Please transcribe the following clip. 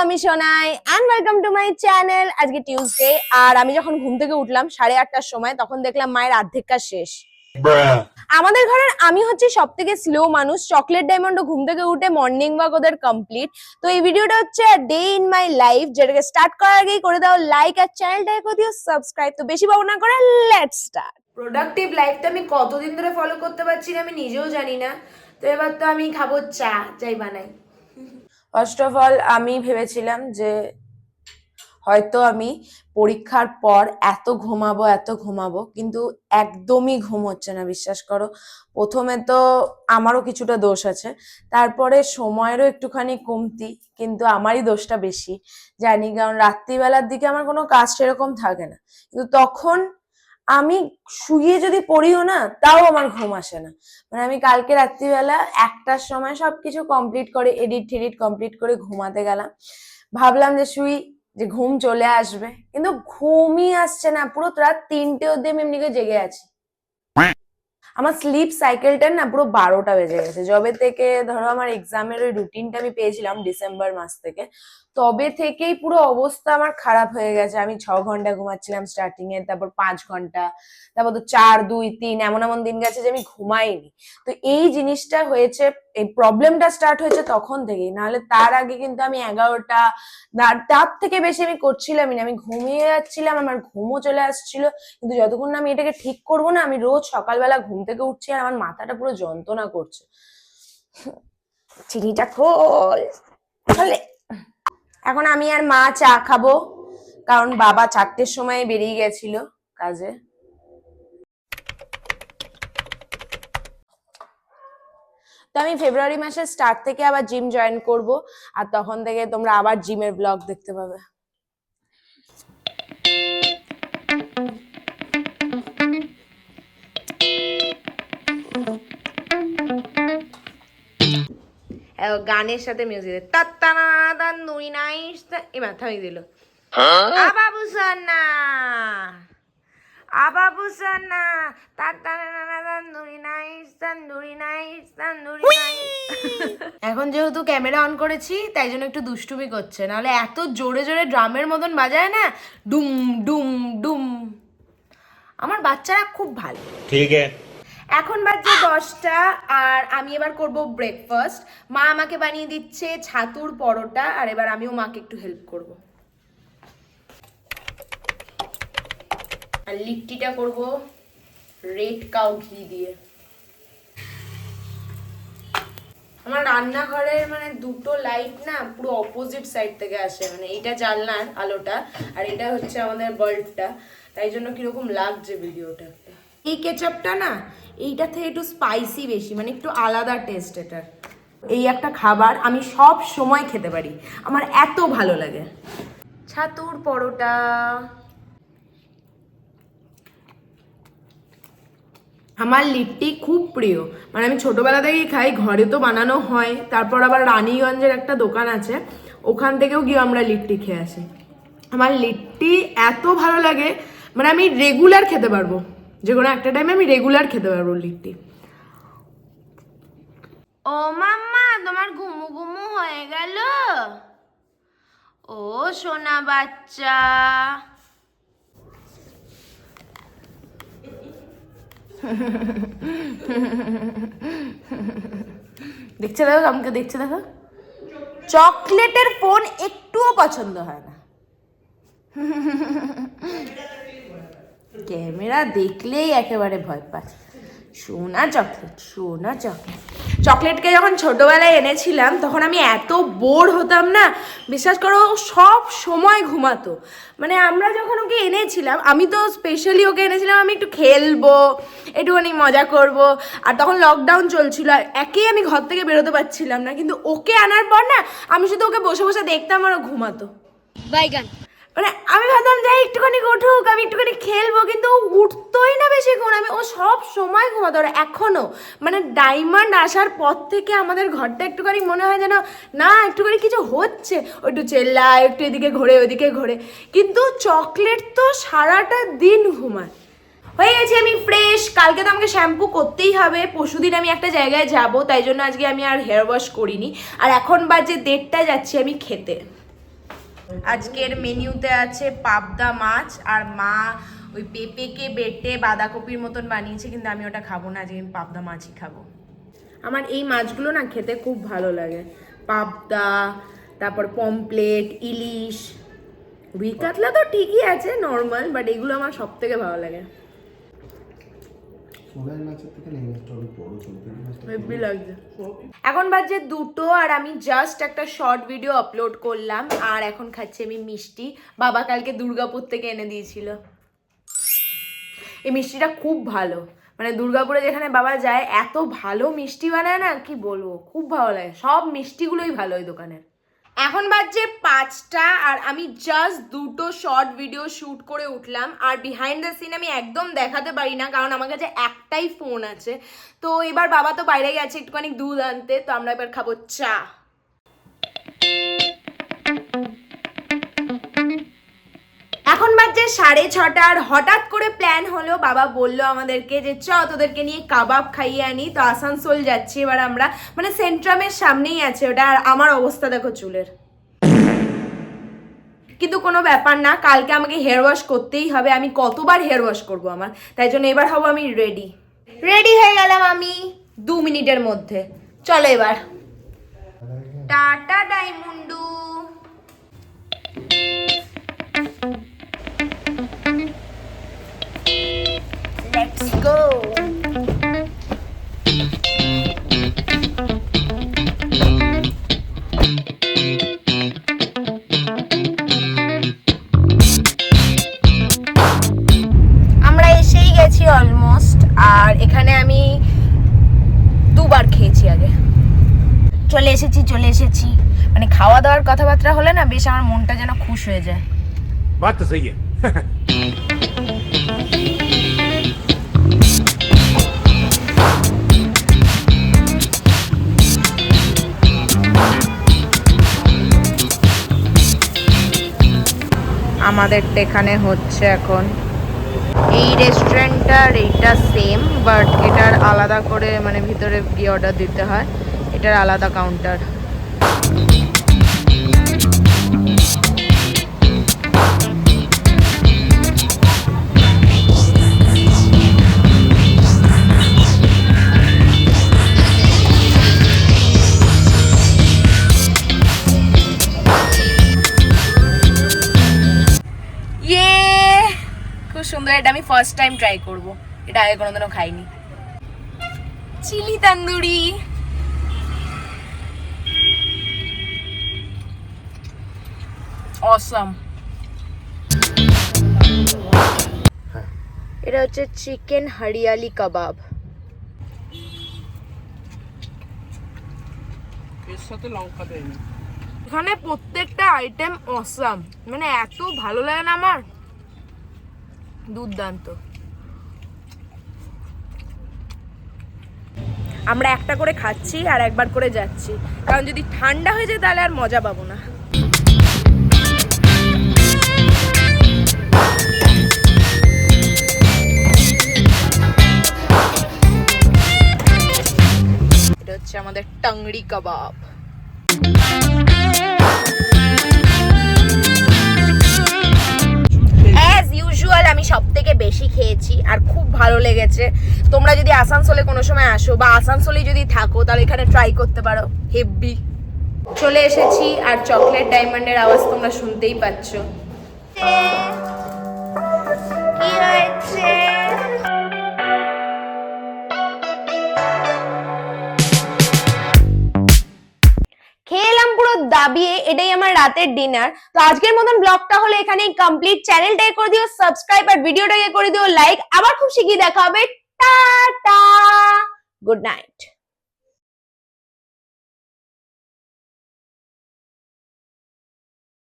আমি Sonai and welcome to my channel. আজকে Tuesday আর আমি যখন ঘুম থেকে উঠলাম 8:30টার সময়, তখন দেখলাম মায়ের অর্ধেক কাজ শেষ। আমাদের ঘরের আমি হচ্ছে সব থেকে স্লো মানুষ। চকলেট ডায়মন্ড ঘুম থেকে উঠে মর্নিং ওয়াক ওদের কমপ্লিট। তো এই ভিডিওটা হচ্ছে ডে ইন মাই লাইফ, যেটাকে স্টার্ট করার আগেই করে দাও লাইক আর চ্যানেলটাকে করে দিও সাবস্ক্রাইব। তো বেশি ভাবনা করে লেটস স্টার্ট। প্রোডাক্টিভ লাইফটা আমি কতদিন ধরে ফলো করতে পারছি না আমি নিজেও জানি না। তো এবার তো আমি খাবো চা, যাই বানাই। ফার্স্ট অফ অল আমি ভেবেছিলাম যে হয়তো আমি পরীক্ষার পর এত ঘুমাবো, কিন্তু একদমই ঘুম হচ্ছে না, বিশ্বাস করো। প্রথমে তো আমারও কিছুটা দোষ আছে, তারপরে সময়েরও একটুখানি কমতি, কিন্তু আমারই দোষটা বেশি জানি, কারণ রাত্রিবেলার দিকে আমার কোনো কাজ সেরকম থাকে না, কিন্তু তখন আমি শুয়ে যদি পড়িও না তাও আমার ঘুম আসে না। মানে আমি কালকে রাত্রিবেলা 1টার সময় সবকিছু কমপ্লিট করে এডিট কমপ্লিট করে ঘুমাতে গেলাম, ভাবলাম যে শুই, যে ঘুম চলে আসবে, কিন্তু ঘুমই আসছে না। পুরো রাত 3টে অবধি আমি এমনি করে জেগে আছি। আমার স্লিপ সাইকেলটা না পুরো 12টা বেজে গেছে। যবে থেকে ধরো আমার এক্সামের ওই রুটিনটা আমি পেয়েছিলাম ডিসেম্বর মাস থেকে, তবে থেকেই পুরো অবস্থা আমার খারাপ হয়ে গেছে। আমি 6 ঘন্টা ঘুমাচ্ছিলাম স্টার্টিং এ, তারপর 5 ঘন্টা, তারপর তো 4, 2, 3, এমন দিন গেছে যে আমি ঘুমাইনি। তো এই জিনিসটা হয়েছে, এই প্রবলেমটা স্টার্ট হয়েছে তখন থেকেই, নাহলে তার আগে কিন্তু আমি 11টা, তার থেকে বেশি আমি করছিলামই না। আমি ঘুমিয়ে যাচ্ছিলাম, আমার ঘুমও চলে আসছিল, কিন্তু যতক্ষণ না আমি এটাকে ঠিক করবো না, আমি রোজ সকালবেলা ঘুম থেকে উঠছি আর আমার মাথাটা পুরো যন্ত্রণা করছে। চিনিটা খোল। এখন আমি আর মা চা খাবো, কারণ বাবা 4টের সময় বেরিয়ে গেছিল কাজে। তো আমি ফেব্রুয়ারি মাসের স্টার্ট থেকে আবার জিম জয়েন করব, আর তখন থেকে তোমরা আবার জিমের ব্লগ দেখতে পাবে। গানের সাথে মিউজিক এবার থামিয়ে দিল। আবাবু সোনা, আবাবু সোনা, এখন যেহেতু ক্যামেরা অন করেছি তাই জন্য একটু দুষ্টুমি করছে, নাহলে এত জোরে জোরে ড্রামের মতন বাজায় না, ডুম ডুম ডুম। আমার বাচ্চারা খুব ভালো। ঠিক আছে। এখন বাজছে 10টা আর আমি এবার করব ব্রেকফাস্ট। মা আমাকে বানিয়ে দিচ্ছে ছাতুর পরোটা, আর এবার আমিও মাকে একটু হেল্প করব। আর লিট্টিটা করব রেড কাউ ঘি দিয়ে। আমার রান্নাঘরের মানে দুটো লাইট না পুরো অপোজিট সাইড থেকে আসে, মানে এইটা জানলার আলোটা আর এটা হচ্ছে আমাদের বাল্বটা, তাই জন্য কিরকম লাগছে ভিডিওটা। এই কেচাপটা না এইটা থেকে একটু স্পাইসি বেশি, মানে একটু আলাদা টেস্ট এটার। এই একটা খাবার আমি সব সময় খেতে পারি, আমার এত ভালো লাগে। ছাতুর পরোটা। আমার লিট্টি খুব প্রিয়, মানে আমি ছোটবেলা থেকেই খাই, ঘরে তো বানানো হয়, তারপর আবার রানীগঞ্জের একটা দোকান আছে, ওখান থেকেও গিয়ে আমরা লিট্টি খেয়ে আসি। আমার লিট্টি এত ভালো লাগে, মানে আমি রেগুলার খেতে পারবো, যে কোনো একটা টাইমে আমি রেগুলার খেতে পারবো লিট্টি। ও মাম্মা, তোমার ঘুমু ঘুমু হয়ে গেল? ও সোনা বাচ্চা। দেখছে দেখো, আমাকে দেখছে দেখো। চকলেটের ফোন একটুও পছন্দ হয় না, ক্যামেরা দেখলেই একেবারে ভয় পায়। সোনা চকলেট, সোনা চকলেট। চকলেটকে যখন ছোটবেলায় এনেছিলাম তখন আমি এত বোর হতাম না, বিশ্বাস করো, সব সময় ঘুমাতো। মানে আমরা যখন ওকে এনেছিলাম, আমি তো স্পেশালি ওকে এনেছিলাম আমি একটু খেলবো, একটুখানি মজা করব, আর তখন লকডাউন চলছিল, আর একেই আমি ঘর থেকে বেরোতে পারছিলাম না, কিন্তু ওকে আনার পর না আমি শুধু ওকে বসে বসে দেখতাম আর ও ঘুমাতো। বাইগান। মানে আমি ভাবতাম যে একটুখানি উঠুক, আমি একটুখানি খেলবো, কিন্তু ও উঠতোই না বেশিক্ষণ। ও সব সময় ঘুমাতো। আর এখনো মানে ডায়মন্ড আসার পর থেকে আমাদের ঘরটা একটুখানি মনে হয় যেন না একটুখানি কিছু হচ্ছে, ও একটু চেল্লায়, একটু এদিকে ঘোরে ওদিকে ঘোরে, কিন্তু চকলেট তো সারাটা দিন ঘুমায়। হয়ে গেছি আমি ফ্রেশ। কালকে তো আমাকে শ্যাম্পু করতেই হবে, পরশুদিন আমি একটা জায়গায় যাব, তাই জন্য আজকে আমি আর হেয়ার ওয়াশ করিনি। আর এখন বাজে 1:30, যাচ্ছি আমি খেতে। আজকের মেনুতে আছে পাবদা মাছ, আর মা ওই পেঁপেকে বেটে বাঁধাকপির মতন বানিয়েছে, কিন্তু আমি ওটা খাবো না, আজকে আমি পাবদা মাছই খাবো। আমার এই মাছগুলো না খেতে খুব ভালো লাগে, পাবদা, তারপর পমপ্লেট, ইলিশ, রুই কাতলা তো ঠিকই আছে নর্মাল, বাট এগুলো আমার সব থেকে ভালো লাগে। এখন বাজে 2টো, আর আমি জাস্ট একটা শর্ট ভিডিও আপলোড করলাম, আর এখন খাচ্ছি আমি মিষ্টি। বাবা কালকে দুর্গাপুর থেকে এনে দিয়েছিল। এই মিষ্টিটা খুব ভালো, মানে দুর্গাপুরে যেখানে বাবা যায় এত ভালো মিষ্টি বানায় না, কি বলবো, খুব ভালো লাগে। সব মিষ্টিগুলোই ভালো ওই দোকানের। এখন বাজছে 5টা, আর আমি জাস্ট 2টো শর্ট ভিডিও শুট করে উঠলাম, আর বিহাইন্ড দ্য সিন আমি একদম দেখাতে পারি না, কারণ আমার কাছে একটাই ফোন আছে। তো এবার বাবা তো বাইরে গেছে একটুখানি দুধ আনতে, তো আমরা এবার খাবো চা। এখন বাজছে 6:30, আর হঠাৎ করে প্ল্যান হলো, বাবা বললো আমাদেরকে যে চ তোদেরকে নিয়ে কাবাব খাইয়ে আনি। তো আসানসোল যাচ্ছি এবার আমরা, মানে সেন্ট্রামের সামনেই আছে ওটা, আর আমার অবস্থা দেখো চুলের। কিন্তু কোনো ব্যাপার না, কালকে আমাকে হেয়ার ওয়াশ করতেই হবে। আমি কতবার হেয়ার ওয়াশ করবো আমার, তাই জন্য এবার হবো আমি রেডি হয়ে গেলাম আমি 2 মিনিটের মধ্যে। চলো এবার টাটা ডাইমুন্ডু। Let's go. আমরা এসেই গেছি অলমোস্ট, আর এখানে আমি 2বার খেয়েছি আগে। চলে এসেছি, মানে খাওয়া দাওয়ার কথাবার্তা হলে না বেশ আমার মনটা যেন খুশ হয়ে যায়। বাত তো সহি আমাদেরটা এখানে হচ্ছে এখন। এই রেস্টুরেন্টটার এইটা সেম, বাট এটার আলাদা করে, মানে ভিতরে গিয়ে অর্ডার দিতে হয়, এটার আলাদা কাউন্টার। খুব সুন্দর, এটা আমি ফার্স্ট টাইম ট্রাই করব, এটা আগে কোনোদিনও খাইনি। Chilli tandoori, awesome. এটা হচ্ছে চিকেন হরিয়ালি কাবাব, এর সাথে লঙ্কা দেয়নি। এখানে প্রত্যেকটা আইটেম অসাম, মানে এত ভালো লাগে না আমার, দুর্দান্ত। আমরা একটা করে খাচ্ছি আর একবার করে যাচ্ছি, কারণ যদি ঠান্ডা হয়ে যায় তাহলে আর মজা পাবো না। এটা হচ্ছে আমাদের টাংড়ি কাবাব। আমি সব থেকে বেশি খেয়েছি আর খুব ভালো লেগেছে। তোমরা যদি আসানসোলে কোনো সময় আসো বা আসানসোলে যদি থাকো তাহলে এখানে ট্রাই করতে পারো, হেভি। চলে এসেছি, আর চকলেট ডায়মন্ডের আওয়াজ তোমরা শুনতেই পাচ্ছ। কি হয়েছে? খেলাম পুরো দাবিয়ে, এটাই আমার রাতের ডিনার। তো আজকের মতন ব্লগটা হলো এখানেই কমপ্লিট। চ্যানেলটাকে করে দিও সাবস্ক্রাইব, আর ভিডিওটাকে করে দিও লাইক। আবার খুব শিগগিরই দেখা হবে। Tata, good night.